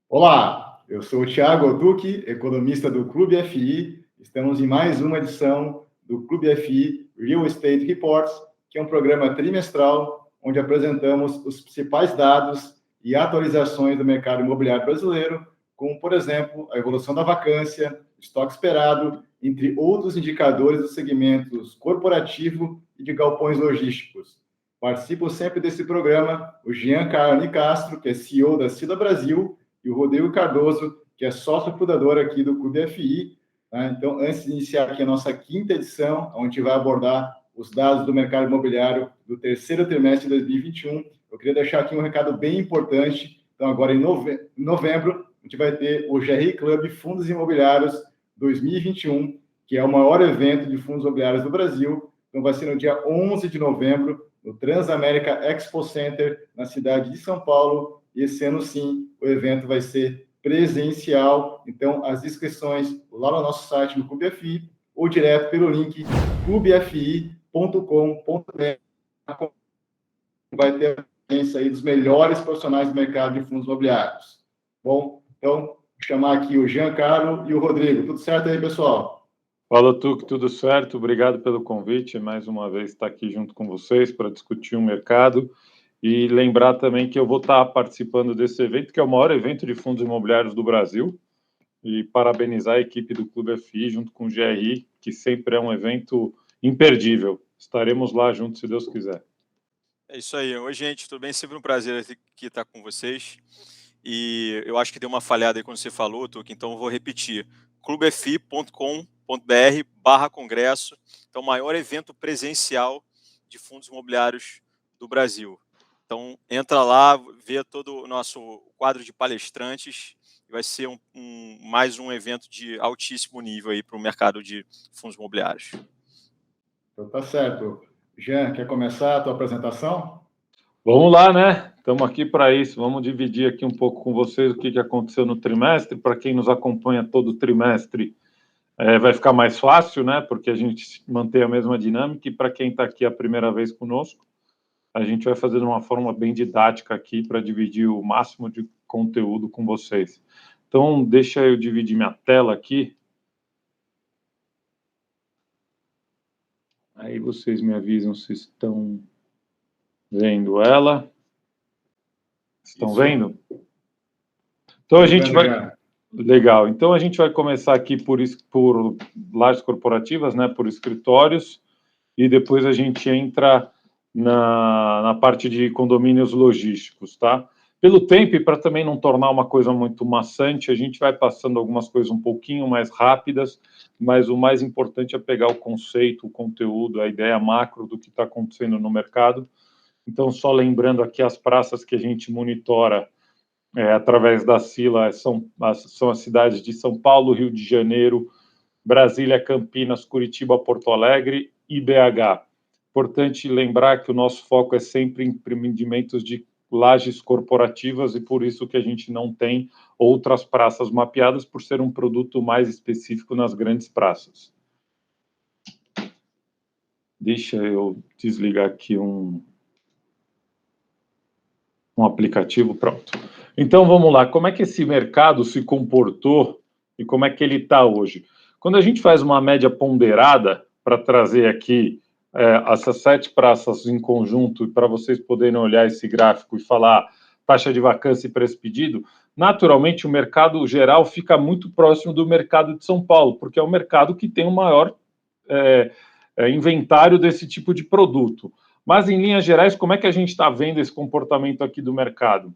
Olá, eu sou o Thiago Oduki, economista do Clube FI. Estamos em mais uma edição do Clube FI Real Estate Reports, que é um programa trimestral onde apresentamos os principais dados e atualizações do mercado imobiliário brasileiro, como, por exemplo, a evolução da vacância, estoque esperado, entre outros indicadores dos segmentos corporativo e de galpões logísticos. Participam sempre desse programa o Jean Carlos Castro, que é CEO da Cida Brasil, e o Rodrigo Cardoso, que é sócio fundador aqui do Clube FI. Tá? Então, antes de iniciar aqui a nossa quinta edição, onde a gente vai abordar os dados do mercado imobiliário do terceiro trimestre de 2021, eu queria deixar aqui um recado bem importante. Então, agora em novembro, a gente vai ter o GRI Club Fundos Imobiliários 2021, que é o maior evento de fundos imobiliários do Brasil. Então, vai ser no dia 11 de novembro, no Transamérica Expo Center, na cidade de São Paulo. E esse ano, sim, o evento vai ser presencial. Então, as inscrições lá no nosso site do Clube FI ou direto pelo link clubefi.com.br. Vai ter a presença aí dos melhores profissionais do mercado de fundos imobiliários. Bom, então, vou chamar aqui o Giancarlo e o Rodrigo. Tudo certo aí, pessoal? Fala, Tuque, tudo certo? Obrigado pelo convite. Mais uma vez estar aqui junto com vocês para discutir o mercado. E lembrar também que eu vou estar participando desse evento, que é o maior evento de fundos imobiliários do Brasil. E parabenizar a equipe do Clube FI junto com o GRI, que sempre é um evento imperdível. Estaremos lá juntos, se Deus quiser. É isso aí. Oi, gente, tudo bem? Sempre um prazer aqui estar com vocês. E eu acho que deu uma falhada aí quando você falou, Tuque, então eu vou repetir. clubefi.com.br/congresso. Então, o maior evento presencial de fundos imobiliários do Brasil. Então, entra lá, vê todo o nosso quadro de palestrantes. Vai ser mais um evento de altíssimo nível aí para o mercado de fundos imobiliários. Então, tá certo. Jean, quer começar a tua apresentação? Vamos lá, né? Estamos aqui para isso. Vamos dividir aqui um pouco com vocês o que aconteceu no trimestre. Para quem nos acompanha todo trimestre, vai ficar mais fácil, né? Porque a gente mantém a mesma dinâmica. E para quem está aqui a primeira vez conosco, a gente vai fazer de uma forma bem didática aqui para dividir o máximo de conteúdo com vocês. Então, deixa eu dividir minha tela aqui. Aí vocês me avisam se estão vendo ela. Estão vendo? Então a gente vai... Legal. Então a gente vai começar aqui por lajes corporativas, né? Por escritórios. E depois a gente entra na parte de condomínios logísticos, tá? Pelo tempo, e para também não tornar uma coisa muito maçante, a gente vai passando algumas coisas um pouquinho mais rápidas, mas o mais importante é pegar o conceito, o conteúdo, a ideia macro do que está acontecendo no mercado. Então, só lembrando aqui as praças que a gente monitora através da Sila, são as cidades de São Paulo, Rio de Janeiro, Brasília, Campinas, Curitiba, Porto Alegre e BH. Importante lembrar que o nosso foco é sempre em empreendimentos de lajes corporativas e por isso que a gente não tem outras praças mapeadas, por ser um produto mais específico nas grandes praças. Deixa eu desligar aqui um aplicativo, pronto. Então, vamos lá. Como é que esse mercado se comportou e como é que ele está hoje? Quando a gente faz uma média ponderada, para trazer aqui essas 7 praças em conjunto, para vocês poderem olhar esse gráfico e falar taxa de vacância e preço pedido, naturalmente o mercado geral fica muito próximo do mercado de São Paulo, porque é o mercado que tem o maior inventário desse tipo de produto. Mas, em linhas gerais, como é que a gente está vendo esse comportamento aqui do mercado?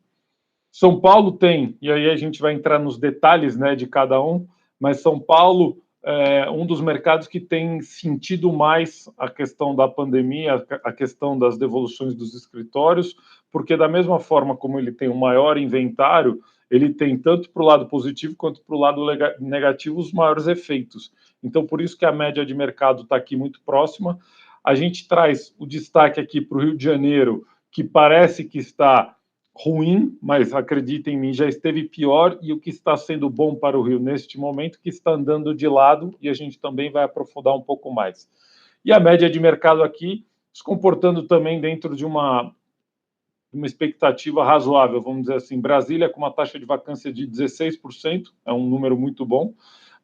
São Paulo tem, e aí a gente vai entrar nos detalhes, né, de cada um, mas São Paulo é um dos mercados que tem sentido mais a questão da pandemia, a questão das devoluções dos escritórios, porque da mesma forma como ele tem um maior inventário, ele tem tanto para o lado positivo quanto para o lado negativo os maiores efeitos. Então, por isso que a média de mercado está aqui muito próxima. A gente traz o destaque aqui para o Rio de Janeiro, que parece que está ruim, mas acreditem em mim, já esteve pior, e o que está sendo bom para o Rio neste momento, que está andando de lado, e a gente também vai aprofundar um pouco mais. E a média de mercado aqui, se comportando também dentro de uma uma expectativa razoável, vamos dizer assim. Brasília com uma taxa de vacância de 16%, é um número muito bom.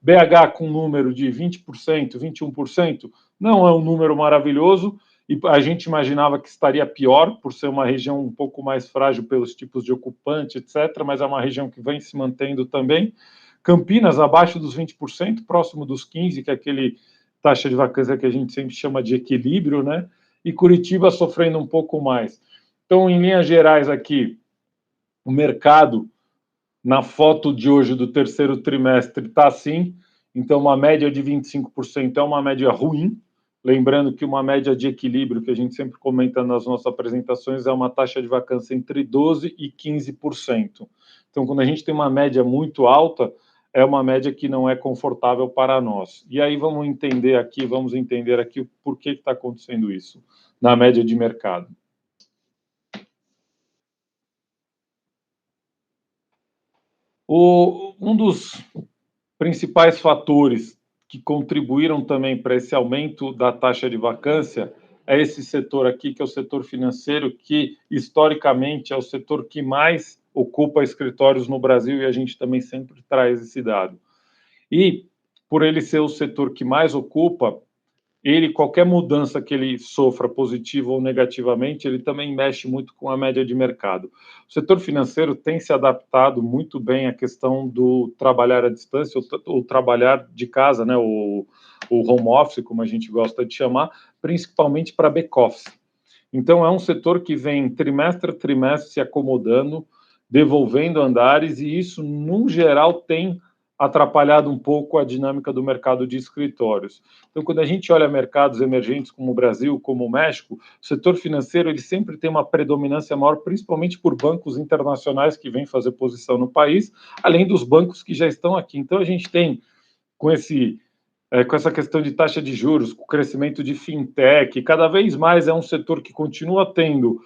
BH com um número de 20%, 21%, não é um número maravilhoso, e a gente imaginava que estaria pior, por ser uma região um pouco mais frágil pelos tipos de ocupante, etc., mas é uma região que vem se mantendo também. Campinas, abaixo dos 20%, próximo dos 15%, que é aquele taxa de vacância que a gente sempre chama de equilíbrio, né? E Curitiba sofrendo um pouco mais. Então, em linhas gerais aqui, o mercado, na foto de hoje do terceiro trimestre, está assim. Então, uma média de 25% é uma média ruim. Lembrando que uma média de equilíbrio, que a gente sempre comenta nas nossas apresentações, é uma taxa de vacância entre 12% e 15%. Então, quando a gente tem uma média muito alta, é uma média que não é confortável para nós. E aí vamos entender aqui o porquê que está acontecendo isso na média de mercado. Um dos principais fatores que contribuíram também para esse aumento da taxa de vacância é esse setor aqui, que é o setor financeiro, que historicamente é o setor que mais ocupa escritórios no Brasil, e a gente também sempre traz esse dado. E, por ele ser o setor que mais ocupa, qualquer mudança que ele sofra, positiva ou negativamente, ele também mexe muito com a média de mercado. O setor financeiro tem se adaptado muito bem à questão do trabalhar à distância, ou trabalhar de casa, né, o home office, como a gente gosta de chamar, principalmente para back-office. Então, é um setor que vem trimestre a trimestre se acomodando, devolvendo andares, e isso, no geral, tem atrapalhado um pouco a dinâmica do mercado de escritórios. Então, quando a gente olha mercados emergentes como o Brasil, como o México, o setor financeiro ele sempre tem uma predominância maior, principalmente por bancos internacionais que vêm fazer posição no país, além dos bancos que já estão aqui. Então, a gente tem, com essa questão de taxa de juros, com o crescimento de fintech, cada vez mais é um setor que continua tendo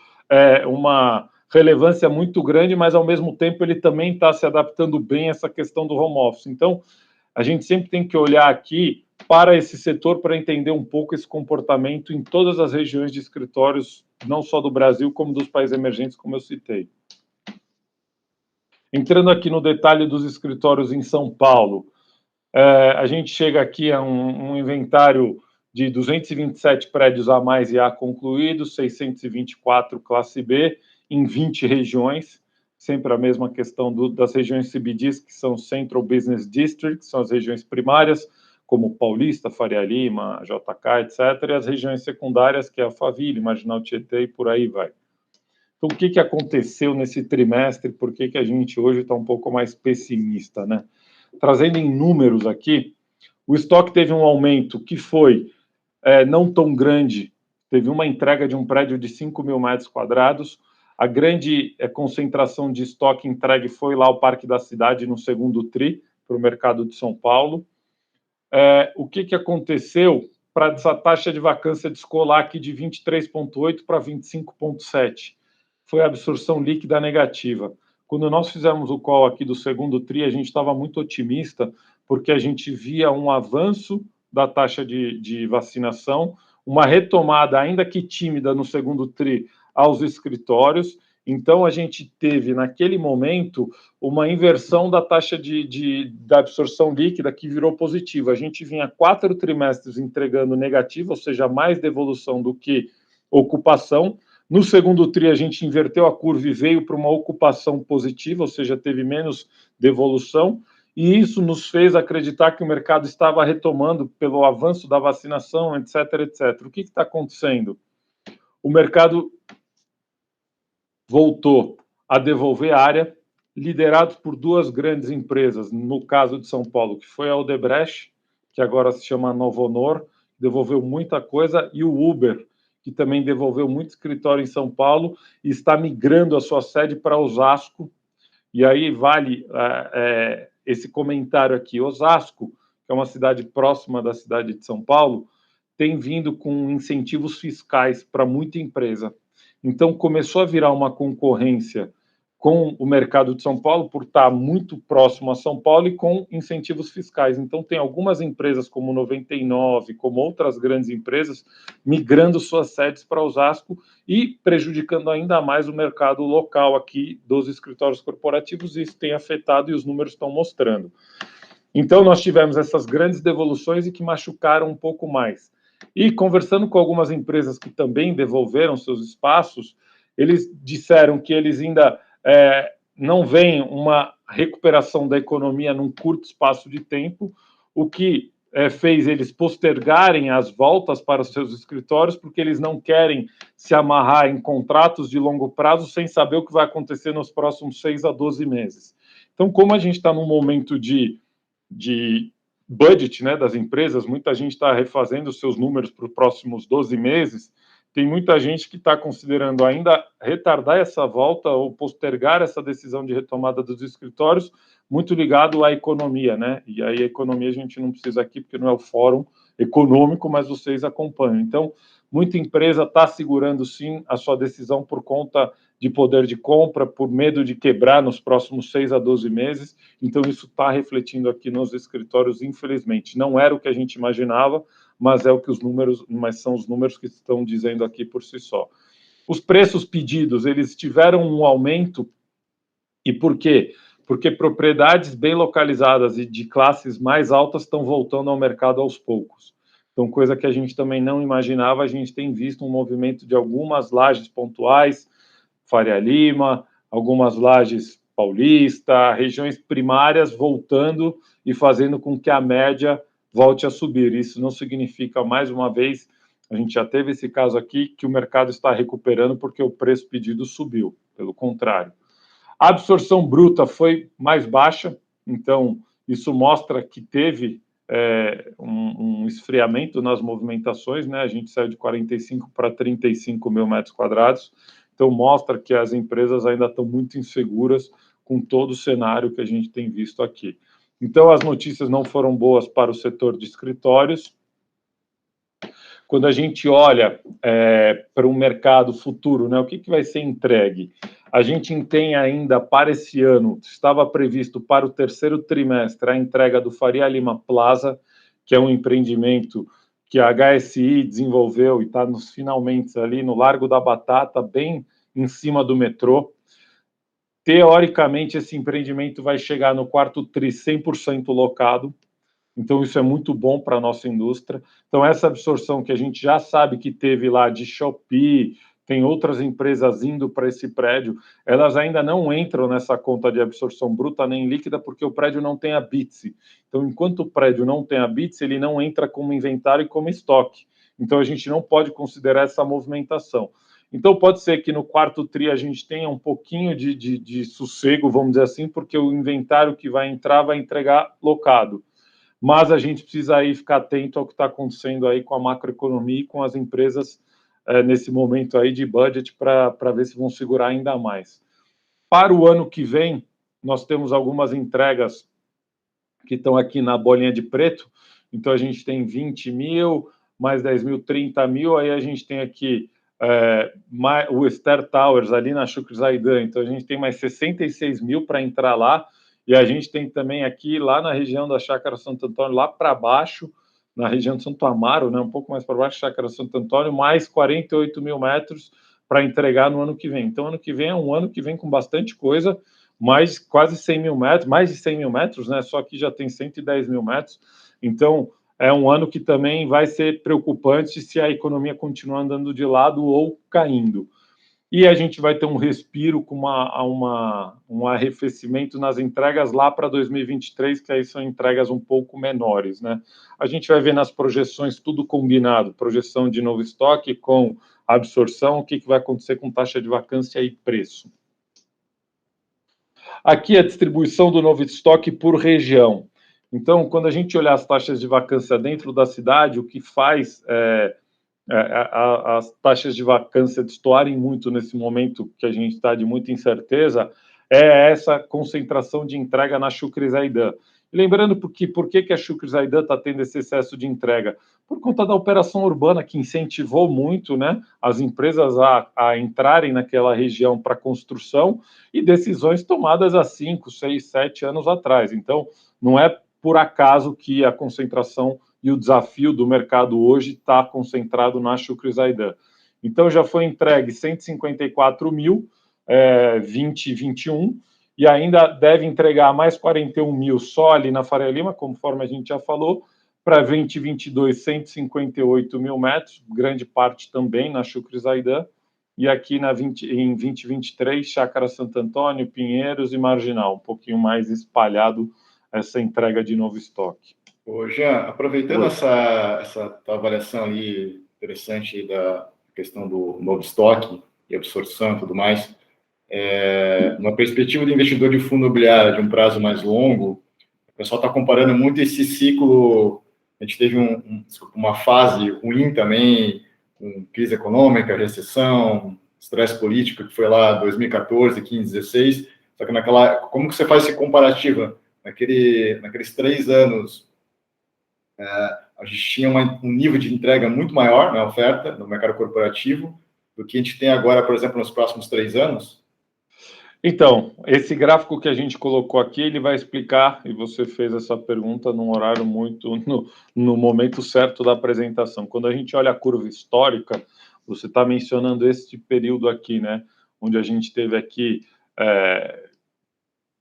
uma relevância muito grande, mas ao mesmo tempo ele também está se adaptando bem a essa questão do home office. Então, a gente sempre tem que olhar aqui para esse setor para entender um pouco esse comportamento em todas as regiões de escritórios, não só do Brasil, como dos países emergentes, como eu citei. Entrando aqui no detalhe dos escritórios em São Paulo, a gente chega aqui a um inventário de 227 prédios A mais e A concluídos, 624 classe B, em 20 regiões, sempre a mesma questão das regiões CBDs, que são Central Business Districts, são as regiões primárias, como Paulista, Faria Lima, JK, etc., e as regiões secundárias, que é Alphaville, Marginal Tietê e por aí vai. Então, o que aconteceu nesse trimestre? Por que a gente hoje está um pouco mais pessimista, né? Trazendo em números aqui, o estoque teve um aumento que foi não tão grande, teve uma entrega de um prédio de 5 mil metros quadrados, a grande concentração de estoque entregue foi lá ao Parque da Cidade no segundo TRI, para o mercado de São Paulo. O que aconteceu para essa taxa de vacância descolar aqui de 23,8 para 25,7? Foi a absorção líquida negativa. Quando nós fizemos o call aqui do segundo TRI, a gente estava muito otimista, porque a gente via um avanço da taxa de vacinação, uma retomada, ainda que tímida, no segundo TRI aos escritórios. Então, a gente teve, naquele momento, uma inversão da taxa da absorção líquida que virou positiva. A gente vinha 4 trimestres entregando negativo, ou seja, mais devolução do que ocupação. No segundo TRI, a gente inverteu a curva e veio para uma ocupação positiva, ou seja, teve menos devolução, e isso nos fez acreditar que o mercado estava retomando pelo avanço da vacinação, etc, etc. O que está acontecendo? O mercado voltou a devolver área, liderados por duas grandes empresas, no caso de São Paulo, que foi a Odebrecht, que agora se chama Novo Honor, devolveu muita coisa, e o Uber, que também devolveu muito escritório em São Paulo e está migrando a sua sede para Osasco. E aí vale esse comentário aqui. Osasco, que é uma cidade próxima da cidade de São Paulo, tem vindo com incentivos fiscais para muita empresa. Então, começou a virar uma concorrência com o mercado de São Paulo, por estar muito próximo a São Paulo e com incentivos fiscais. Então, tem algumas empresas, como 99, como outras grandes empresas, migrando suas sedes para Osasco e prejudicando ainda mais o mercado local aqui dos escritórios corporativos, e isso tem afetado e os números estão mostrando. Então, nós tivemos essas grandes devoluções e que machucaram um pouco mais. E conversando com algumas empresas que também devolveram seus espaços, eles disseram que eles ainda não veem uma recuperação da economia num curto espaço de tempo, o que fez eles postergarem as voltas para os seus escritórios, porque eles não querem se amarrar em contratos de longo prazo sem saber o que vai acontecer nos próximos 6 a 12 meses. Então, como a gente está num momento de budget, né, das empresas, muita gente está refazendo os seus números para os próximos 12 meses, tem muita gente que está considerando ainda retardar essa volta ou postergar essa decisão de retomada dos escritórios, muito ligado à economia, né? E aí a economia a gente não precisa aqui, porque não é o fórum econômico, mas vocês acompanham. Então, muita empresa está segurando, sim, a sua decisão por conta de poder de compra, por medo de quebrar nos próximos 6 a 12 meses. Então, isso está refletindo aqui nos escritórios, infelizmente. Não era o que a gente imaginava, mas são os números que estão dizendo aqui por si só. Os preços pedidos, eles tiveram um aumento, e por quê? Porque propriedades bem localizadas e de classes mais altas estão voltando ao mercado aos poucos. Então, coisa que a gente também não imaginava, a gente tem visto um movimento de algumas lajes pontuais, Faria Lima, algumas lajes Paulista, regiões primárias voltando e fazendo com que a média volte a subir. Isso não significa, mais uma vez, a gente já teve esse caso aqui, que o mercado está recuperando porque o preço pedido subiu, pelo contrário. A absorção bruta foi mais baixa, então isso mostra que teve um esfriamento nas movimentações, né? A gente saiu de 45 para 35 mil metros quadrados, então mostra que as empresas ainda estão muito inseguras com todo o cenário que a gente tem visto aqui. Então, as notícias não foram boas para o setor de escritórios. Quando a gente olha para um mercado futuro, né, o que vai ser entregue? A gente tem ainda para esse ano, estava previsto para o terceiro trimestre, a entrega do Faria Lima Plaza, que é um empreendimento que a HSI desenvolveu e está nos finalmente ali no Largo da Batata, bem em cima do metrô. Teoricamente, esse empreendimento vai chegar no quarto tri 100% locado, então isso é muito bom para a nossa indústria. Então, essa absorção que a gente já sabe que teve lá de Shopee, tem outras empresas indo para esse prédio, elas ainda não entram nessa conta de absorção bruta nem líquida, porque o prédio não tem a BITSE. Então, enquanto o prédio não tem a BITSE, ele não entra como inventário e como estoque. Então, a gente não pode considerar essa movimentação. Então, pode ser que no quarto tri a gente tenha um pouquinho de sossego, vamos dizer assim, porque o inventário que vai entrar vai entregar locado. Mas a gente precisa aí ficar atento ao que está acontecendo aí com a macroeconomia e com as empresas nesse momento aí de budget para ver se vão segurar ainda mais. Para o ano que vem, nós temos algumas entregas que estão aqui na bolinha de preto. Então, a gente tem 20 mil, mais 10 mil, 30 mil. Aí a gente tem aqui o Ster Towers ali na Shukri Zaidan. Então, a gente tem mais 66 mil para entrar lá. E a gente tem também aqui, lá na região da Chácara Santo Antônio, lá para baixo, na região de Santo Amaro, né, um pouco mais para baixo, Chácara Santo Antônio, mais 48 mil metros para entregar no ano que vem. Então, ano que vem é um ano que vem com bastante coisa, mais quase 100 mil metros, mais de 100 mil metros, né? Só que já tem 110 mil metros. Então, é um ano que também vai ser preocupante se a economia continuar andando de lado ou caindo. E a gente vai ter um respiro com um arrefecimento nas entregas lá para 2023, que aí são entregas um pouco menores, né? A gente vai ver nas projeções tudo combinado, projeção de novo estoque com absorção, o que vai acontecer com taxa de vacância e preço. Aqui a distribuição do novo estoque por região. Então, quando a gente olhar as taxas de vacância dentro da cidade, o que faz as taxas de vacância destoarem muito nesse momento que a gente está de muita incerteza, é essa concentração de entrega na Shukri Zaidan. Lembrando por que a Shukri Zaidan está tendo esse excesso de entrega? Por conta da operação urbana, que incentivou muito, né, as empresas a entrarem naquela região para construção, e decisões tomadas há 5, 6, 7 anos atrás. Então, não é por acaso que a concentração e o desafio do mercado hoje está concentrado na Shukri Zaidan. Então, já foi entregue 154 mil, 2021, e ainda deve entregar mais 41 mil só ali na Faria Lima, conforme a gente já falou, para 2022, 158 mil metros, grande parte também na Shukri Zaidan, e aqui em 2023, Chácara Santo Antônio, Pinheiros e Marginal, um pouquinho mais espalhado essa entrega de novo estoque. Ô, Jean, aproveitando essa tua avaliação ali interessante da questão do novo estoque e absorção e tudo mais, uma perspectiva de investidor de fundo imobiliário de um prazo mais longo, o pessoal está comparando muito esse ciclo. A gente teve uma fase ruim também, com crise econômica, recessão, estresse político, que foi lá 2014, 15, 16. Só que como que você faz esse comparativo? Naqueles 3 anos, a gente tinha um nível de entrega muito maior na oferta, no mercado corporativo, do que a gente tem agora, por exemplo, nos próximos 3 anos? Então, esse gráfico que a gente colocou aqui, ele vai explicar, e você fez essa pergunta num horário muito, no momento certo da apresentação. Quando a gente olha a curva histórica, você está mencionando este período aqui, né, onde a gente teve aqui,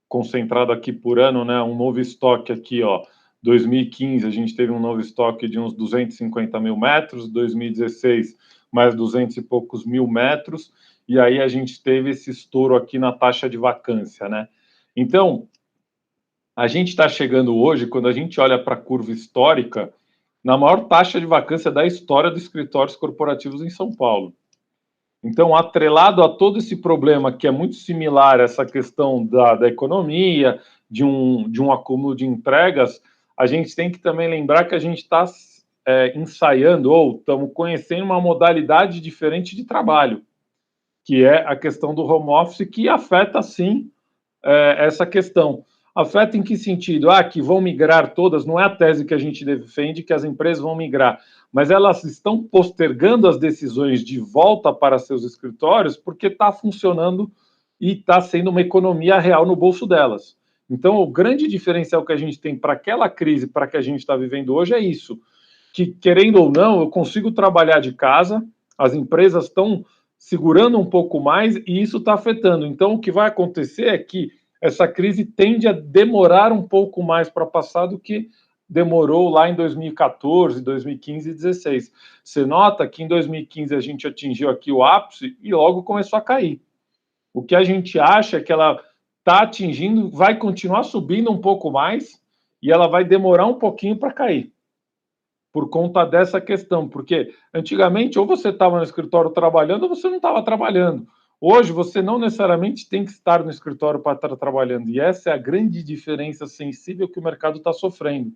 concentrado aqui por ano, né, um novo estoque aqui, ó, 2015 a gente teve um novo estoque de uns 250 mil metros, 2016 mais 200 e poucos mil metros, e aí a gente teve esse estouro aqui na taxa de vacância, né? Então, a gente está chegando hoje, quando a gente olha para a curva histórica, na maior taxa de vacância da história dos escritórios corporativos em São Paulo. Então, atrelado a todo esse problema, que é muito similar a essa questão da economia, de um acúmulo de entregas, a gente tem que também lembrar que a gente está ensaiando ou estamos conhecendo uma modalidade diferente de trabalho, que é a questão do home office, que afeta, sim, essa questão. Afeta em que sentido? Que vão migrar todas, não é a tese que a gente defende, que as empresas vão migrar, mas elas estão postergando as decisões de volta para seus escritórios porque está funcionando e está sendo uma economia real no bolso delas. Então, o grande diferencial que a gente tem para aquela crise, para que a gente está vivendo hoje, é isso, que, querendo ou não, eu consigo trabalhar de casa, as empresas estão segurando um pouco mais e isso está afetando. Então, o que vai acontecer é que essa crise tende a demorar um pouco mais para passar do que demorou lá em 2014, 2015 e 2016. Você nota que em 2015 a gente atingiu aqui o ápice e logo começou a cair. O que a gente acha é que ela está atingindo, vai continuar subindo um pouco mais e ela vai demorar um pouquinho para cair. Por conta dessa questão, porque antigamente ou você estava no escritório trabalhando ou você não estava trabalhando. Hoje você não necessariamente tem que estar no escritório para estar trabalhando, e essa é a grande diferença sensível que o mercado está sofrendo.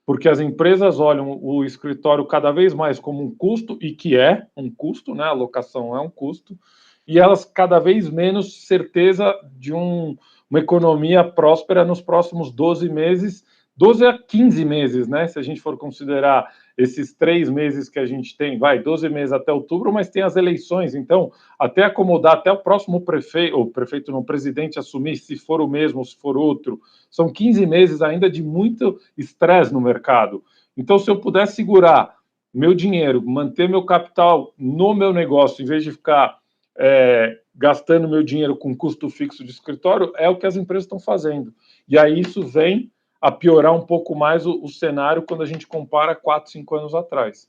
Porque as empresas olham o escritório cada vez mais como um custo, e que é um custo, né? A locação é um custo, e elas cada vez menos certeza de uma economia próspera nos próximos 12 meses, 12 a 15 meses, né? Se a gente for considerar esses 3 meses que a gente tem, 12 meses até outubro, mas tem as eleições, então, até acomodar até o próximo prefeito, ou prefeito não, presidente assumir, se for o mesmo ou se for outro, são 15 meses ainda de muito estresse no mercado. Então, se eu puder segurar meu dinheiro, manter meu capital no meu negócio, em vez de ficar gastando meu dinheiro com custo fixo de escritório, é o que as empresas estão fazendo. E aí isso vem a piorar um pouco mais o cenário quando a gente compara 4, 5 anos atrás.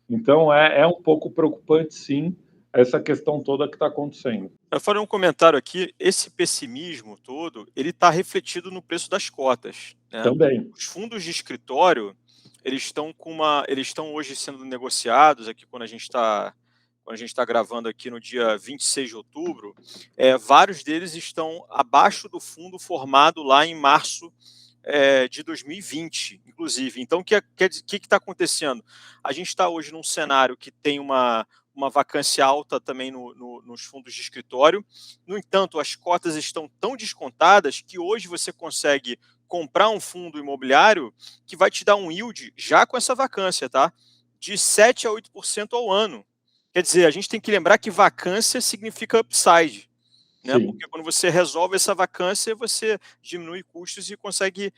Então, é um pouco preocupante, sim, essa questão toda que está acontecendo. Eu falei um comentário aqui, esse pessimismo todo, ele está refletido no preço das cotas, né? Também. Os fundos de escritório, eles estão hoje sendo negociados aqui quando a gente está gravando aqui no dia 26 de outubro, vários deles estão abaixo do fundo formado lá em março de 2020, inclusive. Então, o que está acontecendo? A gente está hoje num cenário que tem uma vacância alta também nos fundos de escritório. No entanto, as cotas estão tão descontadas que hoje você consegue comprar um fundo imobiliário que vai te dar um yield já com essa vacância, tá? De 7 a 8% ao ano. Quer dizer, a gente tem que lembrar que vacância significa upside, né? Porque quando você resolve essa vacância, você diminui custos e consegue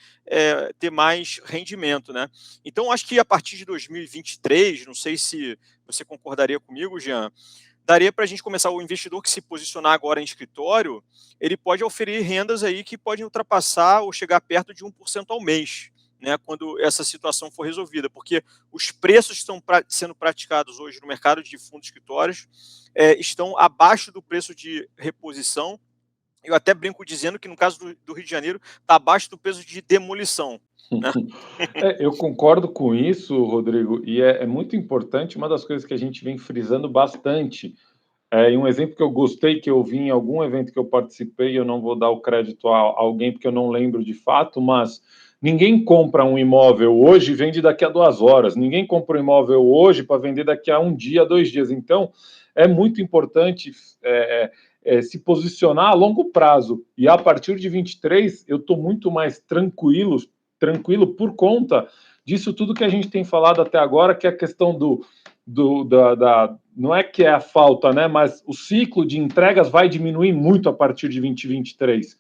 ter mais rendimento, né? Então, acho que a partir de 2023, não sei se você concordaria comigo, Jean, daria para a gente começar, o investidor que se posicionar agora em escritório, ele pode oferir rendas aí que podem ultrapassar ou chegar perto de 1% ao mês, né, quando essa situação for resolvida, porque os preços que estão sendo praticados hoje no mercado de fundos escritórios estão abaixo do preço de reposição. Eu até brinco dizendo que no caso do Rio de Janeiro está abaixo do preço de demolição, né? Eu concordo com isso, Rodrigo, e é muito importante. Uma das coisas que a gente vem frisando bastante, e um exemplo que eu gostei, que eu vi em algum evento que eu participei, eu não vou dar o crédito a alguém porque eu não lembro de fato, mas ninguém compra um imóvel hoje e vende daqui a 2 horas, ninguém compra um imóvel hoje para vender daqui a 1 dia, 2 dias. Então, é muito importante se posicionar a longo prazo, e a partir de 23 eu estou muito mais tranquilo por conta disso tudo que a gente tem falado até agora, que é a questão não é que é a falta, né? Mas o ciclo de entregas vai diminuir muito a partir de 2023.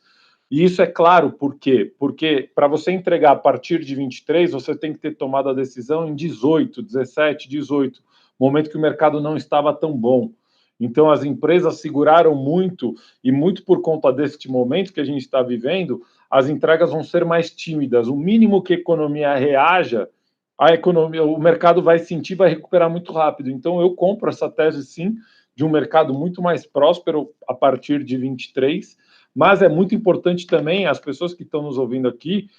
E isso é claro, por quê? Porque para você entregar a partir de 23, você tem que ter tomado a decisão em 18, 17, 18, momento que o mercado não estava tão bom. Então, as empresas seguraram muito, e muito por conta deste momento que a gente está vivendo, as entregas vão ser mais tímidas. O mínimo que a economia reaja, o mercado vai sentir, vai recuperar muito rápido. Então, eu compro essa tese, sim, de um mercado muito mais próspero a partir de 23, mas é muito importante também as pessoas que estão nos ouvindo aqui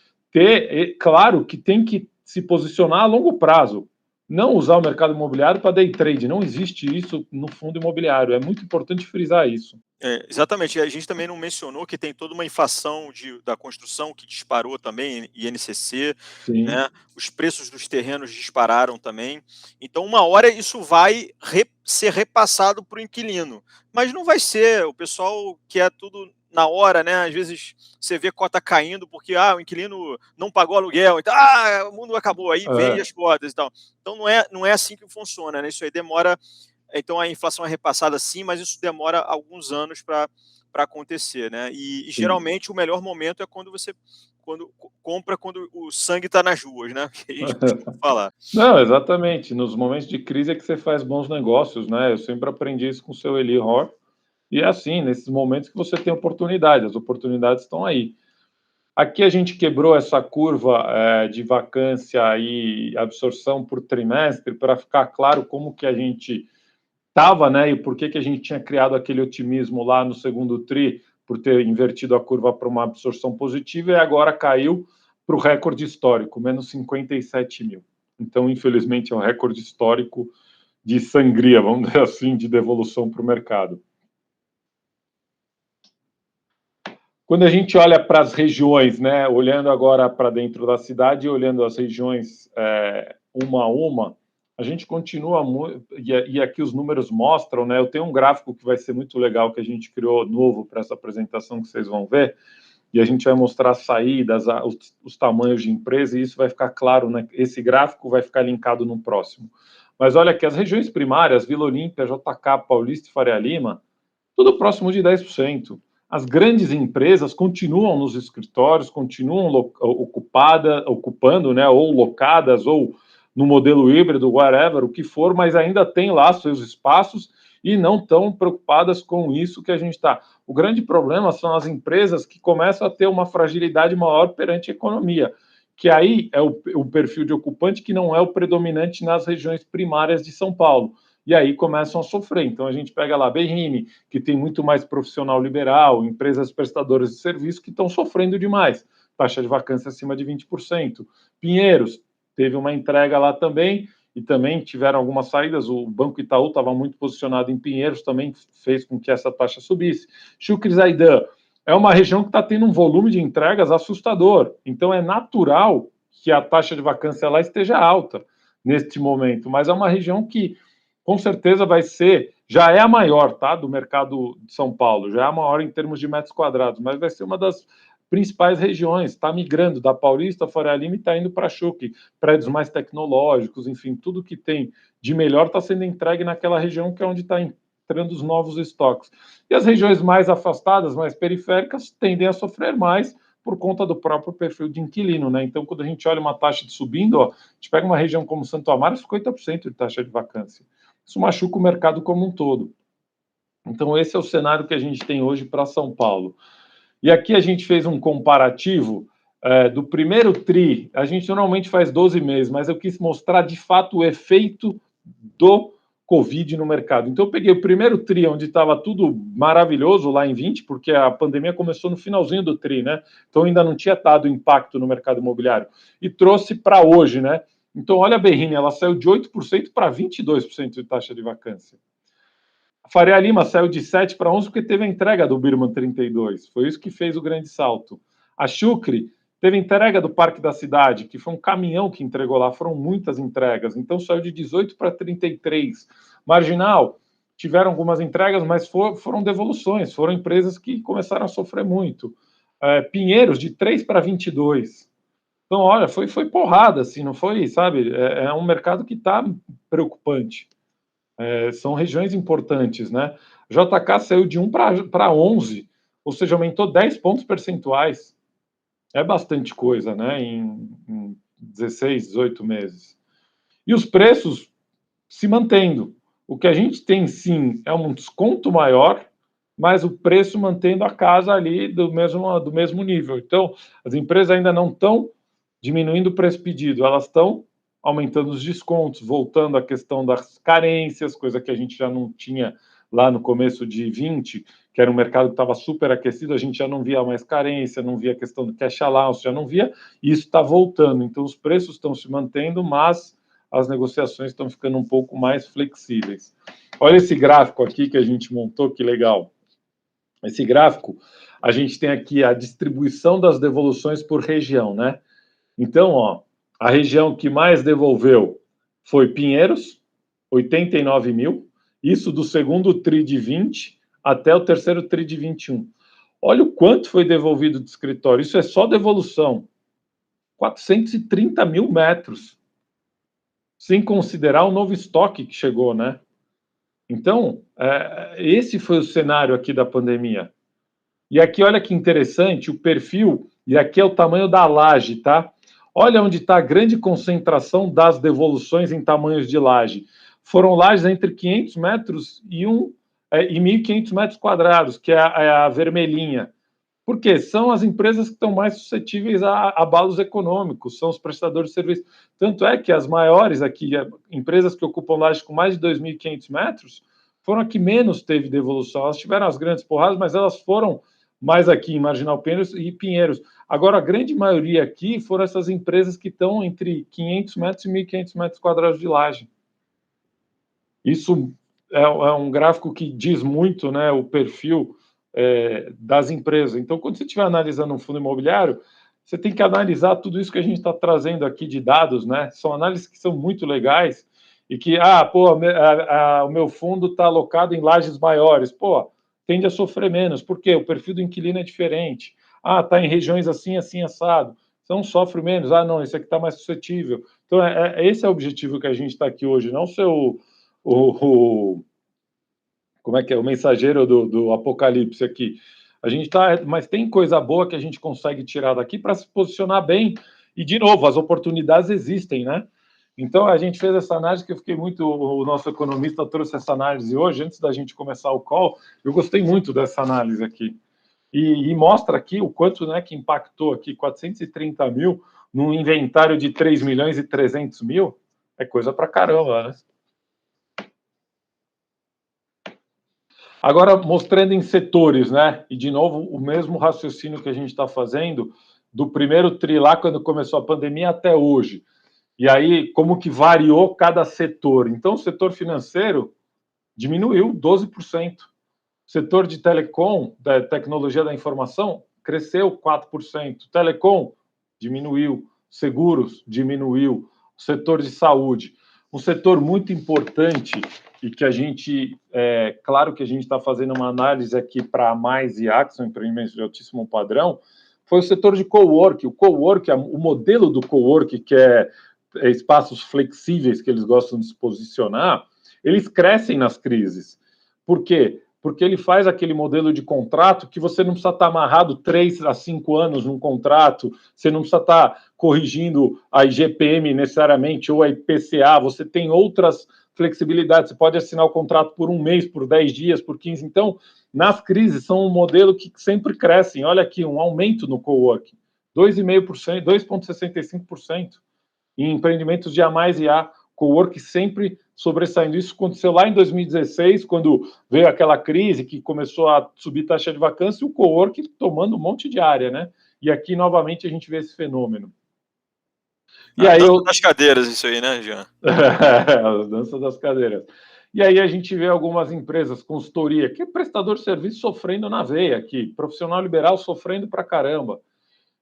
claro, que tem que se posicionar a longo prazo. Não usar o mercado imobiliário para day trade, não existe isso no fundo imobiliário, é muito importante frisar isso. Exatamente, a gente também não mencionou que tem toda uma inflação da construção que disparou também, INCC, né? Os preços dos terrenos dispararam também, então uma hora isso vai ser repassado para o inquilino, mas não vai ser, o pessoal quer tudo na hora, né? Às vezes você vê cota caindo porque o inquilino não pagou aluguel, então o mundo acabou, aí vende as cotas e tal. Então não é assim que funciona, né? Isso aí demora. Então a inflação é repassada sim, mas isso demora alguns anos para acontecer, né? E geralmente o melhor momento é quando compra quando o sangue está nas ruas, né? Que a gente costuma falar. Não, exatamente. Nos momentos de crise é que você faz bons negócios, né? Eu sempre aprendi isso com o seu Eli Hor. E é assim, nesses momentos que você tem oportunidade, as oportunidades estão aí. Aqui a gente quebrou essa curva de vacância e absorção por trimestre para ficar claro como que a gente estava, né? E por que a gente tinha criado aquele otimismo lá no segundo tri, por ter invertido a curva para uma absorção positiva, e agora caiu para o recorde histórico, menos 57 mil. Então, infelizmente, é um recorde histórico de sangria, vamos dizer assim, de devolução para o mercado. Quando a gente olha para as regiões, né, olhando agora para dentro da cidade, olhando as regiões uma a uma, a gente continua muito, e aqui os números mostram, né, eu tenho um gráfico que vai ser muito legal, que a gente criou novo para essa apresentação que vocês vão ver, e a gente vai mostrar as saídas, os tamanhos de empresa, e isso vai ficar claro, né, esse gráfico vai ficar linkado no próximo. Mas olha aqui, as regiões primárias, Vila Olímpia, JK, Paulista e Faria Lima, tudo próximo de 10%. As grandes empresas continuam nos escritórios, continuam ocupando, né, ou locadas, ou no modelo híbrido, whatever, o que for, mas ainda tem lá seus espaços e não estão preocupadas com isso que a gente está. O grande problema são as empresas que começam a ter uma fragilidade maior perante a economia, que aí é o perfil de ocupante que não é o predominante nas regiões primárias de São Paulo. E aí começam a sofrer. Então, a gente pega lá Berrini, que tem muito mais profissional liberal, empresas prestadoras de serviço que estão sofrendo demais. Taxa de vacância acima de 20%. Pinheiros, teve uma entrega lá também, e também tiveram algumas saídas. O Banco Itaú estava muito posicionado em Pinheiros, também fez com que essa taxa subisse. Chucre Zaidan é uma região que está tendo um volume de entregas assustador. Então, é natural que a taxa de vacância lá esteja alta neste momento, mas é uma região que com certeza vai ser, já é a maior, tá, do mercado de São Paulo, já é a maior em termos de metros quadrados, mas vai ser uma das principais regiões, está migrando da Paulista, Faria Lima e está indo para Chucre, prédios mais tecnológicos, enfim, tudo que tem de melhor está sendo entregue naquela região que é onde está entrando os novos estoques. E as regiões mais afastadas, mais periféricas, tendem a sofrer mais por conta do próprio perfil de inquilino, né? Então, quando a gente olha uma taxa de subindo, ó, a gente pega uma região como Santo Amaro, 50% de taxa de vacância. Isso machuca o mercado como um todo. Então, esse é o cenário que a gente tem hoje para São Paulo. E aqui a gente fez um comparativo do primeiro TRI. A gente normalmente faz 12 meses, mas eu quis mostrar de fato o efeito do Covid no mercado. Então, eu peguei o primeiro TRI, onde estava tudo maravilhoso lá em 20, porque a pandemia começou no finalzinho do TRI, né? Então, ainda não tinha dado impacto no mercado imobiliário. E trouxe para hoje, né? Então, olha a Berrini, ela saiu de 8% para 22% de taxa de vacância. A Faria Lima saiu de 7 para 11 porque teve a entrega do Birman 32. Foi isso que fez o grande salto. A Chucre teve a entrega do Parque da Cidade, que foi um caminhão que entregou lá. Foram muitas entregas. Então saiu de 18 para 33. Marginal, tiveram algumas entregas, mas foram devoluções. Foram empresas que começaram a sofrer muito. Pinheiros, de 3 para 22. Então, olha, foi porrada, assim, não foi, sabe? É um mercado que está preocupante. São regiões importantes, né? JK saiu de 1 para 11, ou seja, aumentou 10 pontos percentuais. É bastante coisa, né? Em 16, 18 meses. E os preços se mantendo. O que a gente tem, sim, é um desconto maior, mas o preço mantendo a casa ali do mesmo nível. Então, as empresas ainda não estão diminuindo o preço pedido, elas estão aumentando os descontos, voltando à questão das carências, coisa que a gente já não tinha lá no começo de 20, que era um mercado que estava super aquecido, a gente já não via mais carência, não via a questão do cash allowance, já não via, e isso está voltando. Então, os preços estão se mantendo, mas as negociações estão ficando um pouco mais flexíveis. Olha esse gráfico aqui que a gente montou, que legal. Esse gráfico, a gente tem aqui a distribuição das devoluções por região, né? Então, ó, a região que mais devolveu foi Pinheiros, 89 mil, isso do segundo TRI de 20 até o terceiro TRI de 21. Olha o quanto foi devolvido do escritório, isso é só devolução, 430 mil metros, sem considerar o novo estoque que chegou, né? Então, esse foi o cenário aqui da pandemia. E aqui, olha que interessante, o perfil, e aqui é o tamanho da laje, tá? Olha onde está a grande concentração das devoluções em tamanhos de laje. Foram lajes entre 500 metros e 1.500 metros quadrados, que é a vermelhinha. Por quê? São as empresas que estão mais suscetíveis a abalos econômicos, são os prestadores de serviço. Tanto é que as maiores aqui, empresas que ocupam lajes com mais de 2.500 metros, foram a que menos teve devolução. Elas tiveram as grandes porradas, mas elas foram mais aqui em Marginal Pinheiros e Pinheiros. Agora, a grande maioria aqui foram essas empresas que estão entre 500 metros e 1.500 metros quadrados de laje. Isso é um gráfico que diz muito, né, o perfil das empresas. Então, quando você estiver analisando um fundo imobiliário, você tem que analisar tudo isso que a gente está trazendo aqui de dados, né? São análises que são muito legais e que, o meu fundo está alocado em lajes maiores. Pô, tende a sofrer menos. Por quê? O perfil do inquilino é diferente. Está em regiões assim, assim, assado. Então, sofre menos. Não, esse aqui está mais suscetível. Então, esse é o objetivo que a gente está aqui hoje, não ser como é que é? O mensageiro do apocalipse aqui. A gente mas tem coisa boa que a gente consegue tirar daqui para se posicionar bem. E, de novo, as oportunidades existem, né? Então, a gente fez essa análise que eu fiquei muito... O nosso economista trouxe essa análise hoje, antes da gente começar o call. Eu gostei muito dessa análise aqui. E mostra aqui o quanto, né, que impactou aqui 430 mil num inventário de 3 milhões e 300 mil. É coisa pra caramba, né? Agora, mostrando em setores, né? E, de novo, o mesmo raciocínio que a gente está fazendo do primeiro TRI lá, quando começou a pandemia, até hoje. E aí, como que variou cada setor? Então, o setor financeiro diminuiu 12%. O setor de telecom, da tecnologia da informação, cresceu 4%. Telecom diminuiu. Seguros diminuiu. O setor de saúde. Um setor muito importante e que a gente, claro que a gente está fazendo uma análise aqui para a Mais e Axon, empreendimentos de altíssimo padrão, foi o setor de cowork. O cowork, o modelo do cowork, que é espaços flexíveis que eles gostam de se posicionar, eles crescem nas crises. Por quê? Porque ele faz aquele modelo de contrato que você não precisa estar amarrado 3 a 5 anos num contrato, você não precisa estar corrigindo a IGPM necessariamente ou a IPCA, você tem outras flexibilidades, você pode assinar o contrato por 1 mês, por 10 dias, por 15. Então, nas crises, são um modelo que sempre crescem. Olha aqui, um aumento no coworking, 2,5%, 2,65%. Em empreendimentos de A mais e A, cowork sempre sobressaindo. Isso aconteceu lá em 2016, quando veio aquela crise que começou a subir taxa de vacância, e o cowork tomando um monte de área, né? E aqui, novamente, a gente vê esse fenômeno. E aí das cadeiras, isso aí, né, Jean? A dança das cadeiras. E aí a gente vê algumas empresas, consultoria, que é prestador de serviço sofrendo na veia aqui, profissional liberal sofrendo pra caramba.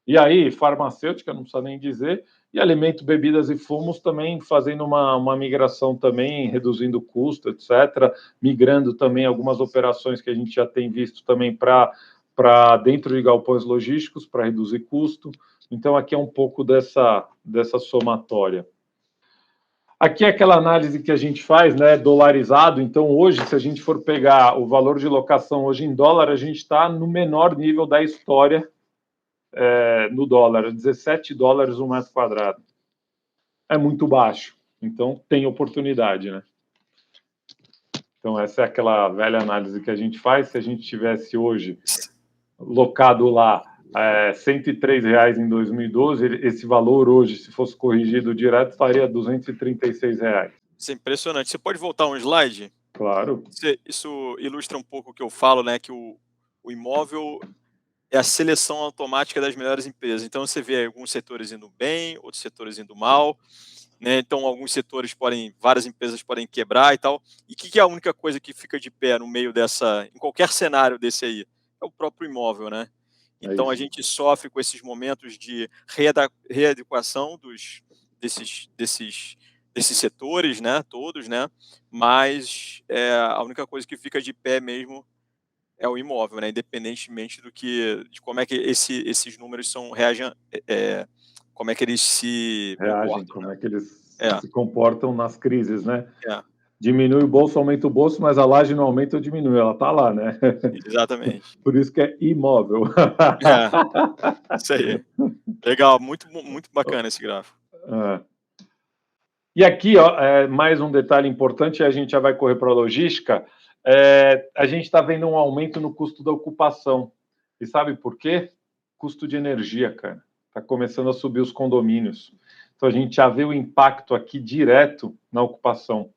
E aí, farmacêutica, não precisa nem dizer, e alimento, bebidas e fumos também fazendo uma migração também, reduzindo o custo, etc., migrando também algumas operações que a gente já tem visto também para dentro de galpões logísticos, para reduzir custo. Então, aqui é um pouco dessa somatória. Aqui é aquela análise que a gente faz, né, dolarizado. Então, hoje, se a gente for pegar o valor de locação hoje em dólar, a gente está no menor nível da história no dólar, 17 dólares um metro quadrado. É muito baixo. Então, tem oportunidade, né? Então, essa é aquela velha análise que a gente faz. Se a gente tivesse hoje locado lá R$103 em 2012, esse valor hoje, se fosse corrigido direto, estaria R$236. Isso é impressionante. Você pode voltar um slide? Claro. Isso ilustra um pouco o que eu falo, né? Que o imóvel é a seleção automática das melhores empresas. Então, você vê alguns setores indo bem, outros setores indo mal, né? Então, alguns setores várias empresas podem quebrar e tal. E o que é a única coisa que fica de pé no meio em qualquer cenário desse aí? É o próprio imóvel, né? Então, a gente sofre com esses momentos de readequação desses setores, né? Todos, né? Mas a única coisa que fica de pé mesmo é o imóvel, né? Independentemente de como é que esses números reagem, como é que eles se reagem, comportam, como né? é que eles se comportam nas crises, né? É. Diminui o bolso, aumenta o bolso, mas a laje não aumenta ou diminui, ela está lá, né? Exatamente. Por isso que é imóvel. Isso aí. Legal, muito, muito bacana esse gráfico. E aqui, ó, mais um detalhe importante, a gente já vai correr para a logística, a gente está vendo um aumento no custo da ocupação. E sabe por quê? Custo de energia, cara. Está começando a subir os condomínios. Então, a gente já vê o impacto aqui direto na ocupação.